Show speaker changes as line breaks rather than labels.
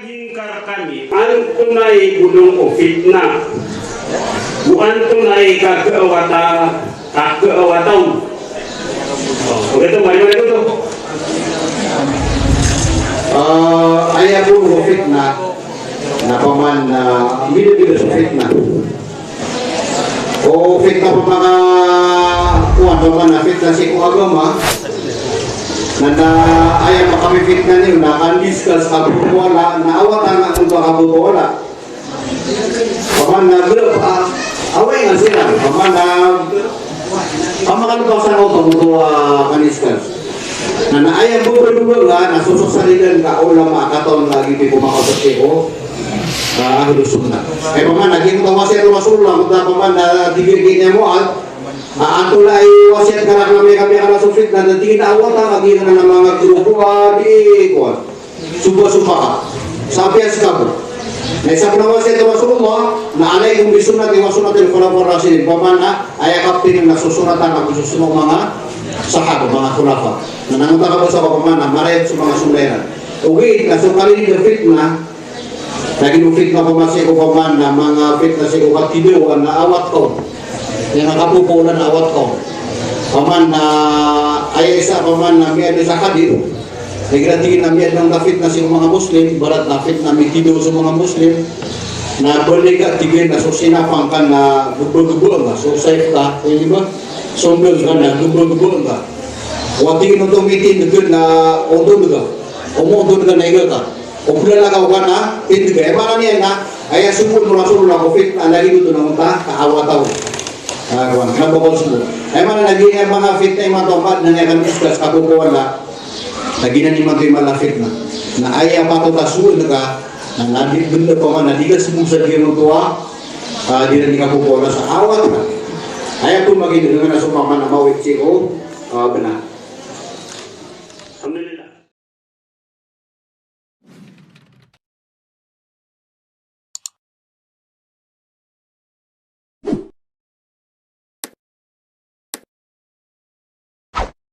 naghingkar kami, ang tunay bulong o fitna. Bukan tunay kagaawataw. Begitu, bagaimana itu?
Ayah pun mo fitna na paman na bida-bida sa fitna. O fitna pa mga kuwan paman na fitna si kung agama na ayaw pa kami fitna niyo na kan-discuss kabubuwala na awatan na kung kabubuwala. Paman na away nga sila. Paman na pamakalupasan ko tumutuwa kan-discuss. Na naayang bubulugan nga, nasusuksaligan ka o lang makakaton na hindi pumakasok ko, lusog na. Kaya paman, naging ito wasir masulang, kung paman na digigin niya mo at ato na ay wasir ka lang kami ka na sufit na natingin na awat ang agin na ng mga grupo di ko. Suba-suba ka. Sabi ang skabo. Na isang na wasir ka masulang, na alay kung gusto natin masunat yung kolaborasi, paman na ay kaptin na nasusunatan na gusto mga sahab, mga kulafa. Nanangunta ka po sa kapaman na maret sa mga sumleran. Uwi, kasukali ni fitna, naging fitna po masih ko paman na mga fitna si ko katiduan na awat ko. Yung nakapupunan na awat ko. Paman na ay isa paman na miyad sa kadir. Nagiratingin na miyad ng fitna si mga Muslim, barat na fitna mitido sa mga Muslim, na balikat tigil na so sinapang ka na gubo-gubo nga, so safe ka, hindi ba? Sundol ka na, gubo-gubo ka. Wati mo itong mitin na odol ka, umodol ka na iga ka, o pulalagaw ka na, hindi ka, para niya na, ay sumul mo na sulul ako fit, alagi ito na munta, kaawataw. Nabukol sumul. Ay mana naging mga fit na yung matopad, na nga kan-discuss, kapukuwan na, naging na naman ito yung malafit na ay patutasul ka, na nadibunda pa man, nadigal sumusad yung tuwa, di na di kapukuwan sa awat na. Ay ako maging na sumaman na mawit siya ko, benar.